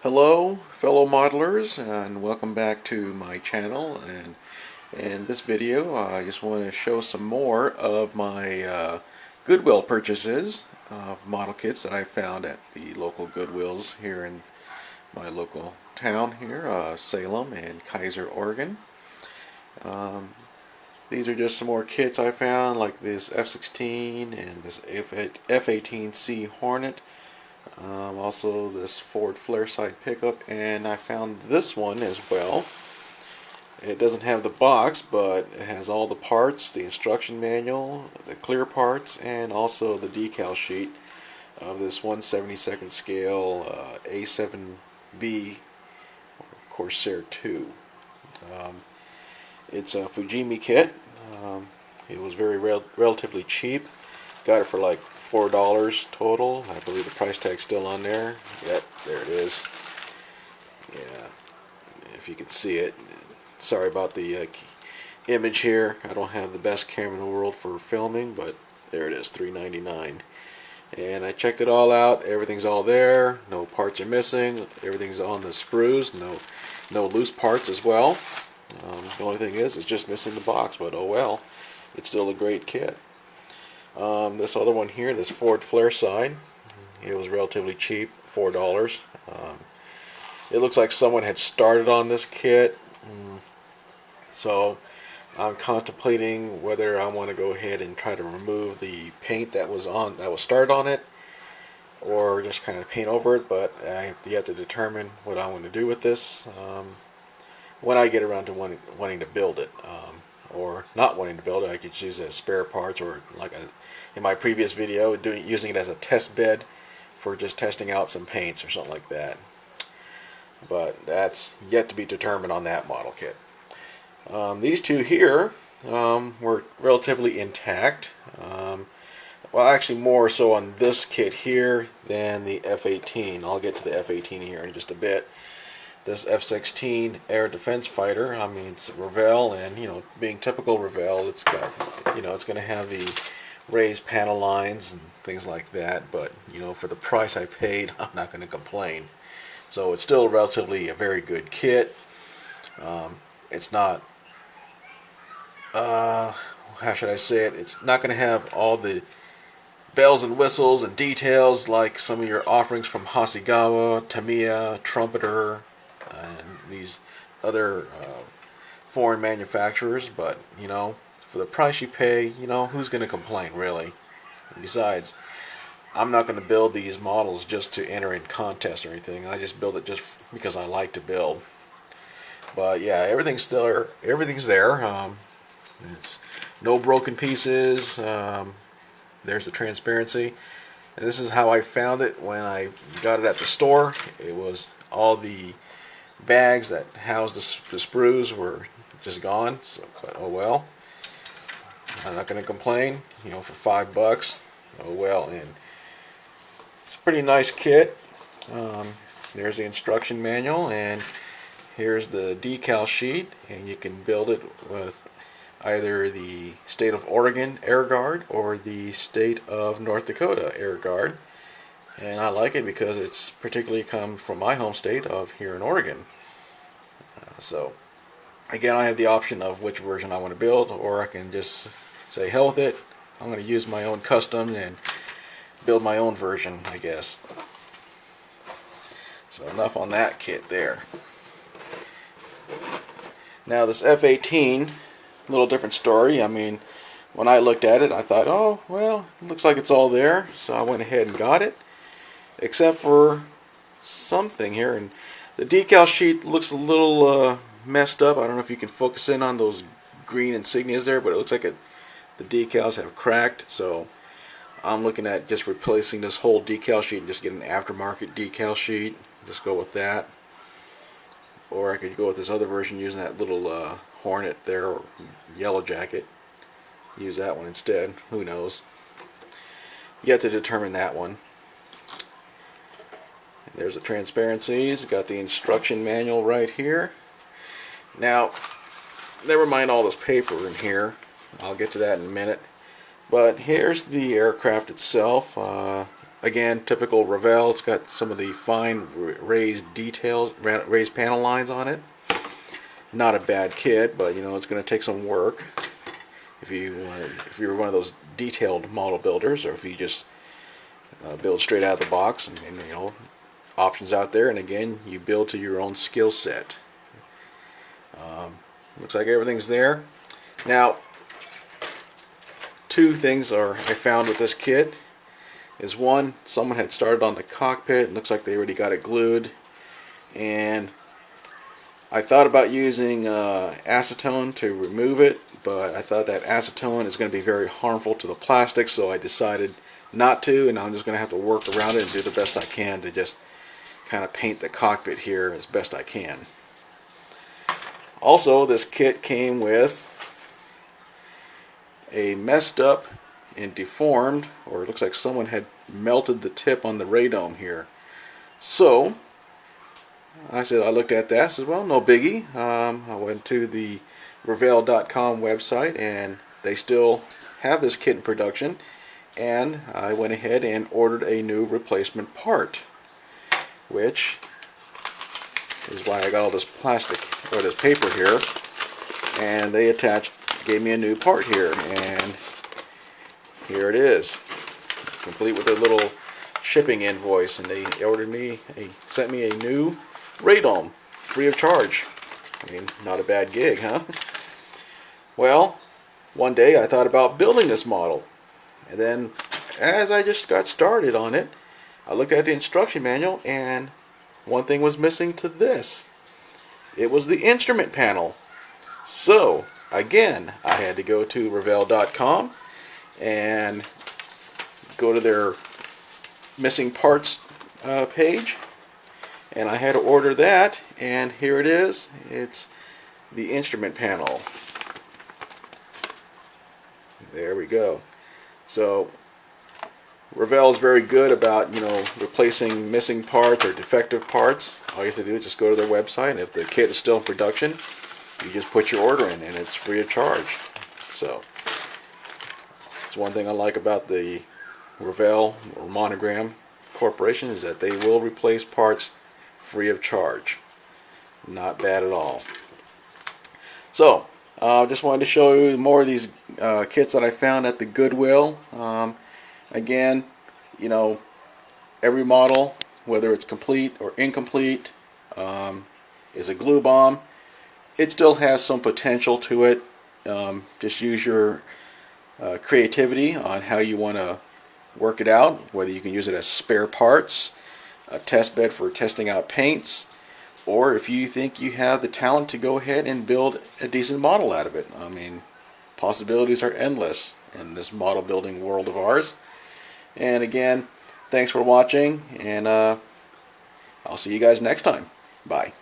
Hello fellow modelers, and welcome back to my channel. And in this video I just want to show some more of my Goodwill purchases of model kits that I found at the local Goodwills here in my local town here, Salem and Kaiser, Oregon. These are just some more kits I found, like this F-16 and this F-18C Hornet. Also this Ford flare side pickup, and I found this one as well. It doesn't have the box, but it has all the parts, the instruction manual, the clear parts, and also the decal sheet of this 1/72nd scale A7B Corsair 2. It's a Fujimi kit. It was relatively cheap. Got it for like $4 total. I believe the price tag's still on there. Yep, there it is. Yeah, if you can see it. Sorry about the image here. I don't have the best camera in the world for filming, but there it is, $3.99. And I checked it all out. Everything's all there. No parts are missing. Everything's on the sprues. No loose parts as well. The only thing is, it's just missing the box, but oh well. It's still a great kit. This other one here, this Ford flare side, it was relatively cheap, $4. It looks like someone had started on this kit, so I'm contemplating whether I want to go ahead and try to remove the paint that was started on it, or just kind of paint over it. But I have yet to determine what I want to do with this when I get around to wanting to build it. Or not wanting to build it, I could use it as spare parts, or like in my previous video, using it as a test bed for just testing out some paints or something like that. But that's yet to be determined on that model kit. These two here were relatively intact. Well, actually more so on this kit here than the F-18. I'll get to the F-18 here in just a bit. This F-16 air defense fighter, I mean, it's Revell, and being typical Revell, it's got, it's going to have the raised panel lines and things like that. But for the price I paid, I'm not going to complain. So it's still relatively a very good kit. It's not, how should I say it? It's not going to have all the bells and whistles and details like some of your offerings from Hasegawa, Tamiya, Trumpeter, and these other foreign manufacturers. But for the price you pay, who's going to complain, really? And besides, I'm not going to build these models just to enter in contests or anything. I just build it just because I like to build. But yeah, everything's there. It's no broken pieces. There's the transparency. And this is how I found it when I got it at the store. It was all the bags that housed the sprues were just gone. So, but oh well. I'm not going to complain. For $5, oh well. And it's a pretty nice kit. There's the instruction manual, and here's the decal sheet, and you can build it with either the state of Oregon Air Guard or the state of North Dakota Air Guard. And I like it because it's particularly come from my home state of here in Oregon. So again, I have the option of which version I want to build, or I can just say hell with it. I'm going to use my own custom and build my own version, I guess. So enough on that kit there. Now this F-18, a little different story. I mean, when I looked at it, I thought, oh well, it looks like it's all there, so I went ahead and got it, except for something here. And the decal sheet looks a little messed up. I don't know if you can focus in on those green insignias there, but it looks like the decals have cracked. So I'm looking at just replacing this whole decal sheet and just get an aftermarket decal sheet. Just go with that. Or I could go with this other version using that little Hornet there, or Yellow Jacket. Use that one instead. Who knows? Yet to determine that one. There's the transparencies. Got the instruction manual right here. Now, never mind all this paper in here. I'll get to that in a minute. But here's the aircraft itself. again, typical Revell. It's got some of the fine raised details, raised panel lines on it. Not a bad kit, but you know, it's going to take some work if you're one of those detailed model builders, or if you just build straight out of the box, and you know, options out there. And again, you build to your own skill set. Looks like everything's there. Now, two things I found with this kit is, one, someone had started on the cockpit. It looks like they already got it glued, and I thought about using acetone to remove it, but I thought that acetone is going to be very harmful to the plastic, so I decided not to, and I'm just going to have to work around it and do the best I can to just kind of paint the cockpit here as best I can. Also, this kit came with a messed up and deformed, or it looks like someone had melted the tip on the radome here. So I looked at that, I said, well, no biggie. I went to the Revell.com website, and they still have this kit in production, and I went ahead and ordered a new replacement part, which is why I got all this plastic, or this paper here, and they gave me a new part here, and here it is, complete with a little shipping invoice, and they sent me a new radome, free of charge. I mean, not a bad gig, huh? Well, one day I thought about building this model, and then as I just got started on it, I looked at the instruction manual, and one thing was missing to this. It was the instrument panel. So, again, I had to go to Revell.com and go to their missing parts page, and I had to order that, and here it is. It's the instrument panel. There we go. So Revell is very good about, you know, replacing missing parts or defective parts. All you have to do is just go to their website, and if the kit is still in production, you just put your order in, and it's free of charge. So it's one thing I like about the Revell or Monogram Corporation, is that they will replace parts free of charge. Not bad at all. So just wanted to show you more of these kits that I found at the Goodwill. Again, you know, every model, whether it's complete or incomplete, is a glue bomb. It still has some potential to it. Just use your creativity on how you want to work it out, whether you can use it as spare parts, a test bed for testing out paints, or if you think you have the talent to go ahead and build a decent model out of it. I mean, possibilities are endless in this model building world of ours. And again, thanks for watching, and I'll see you guys next time. Bye.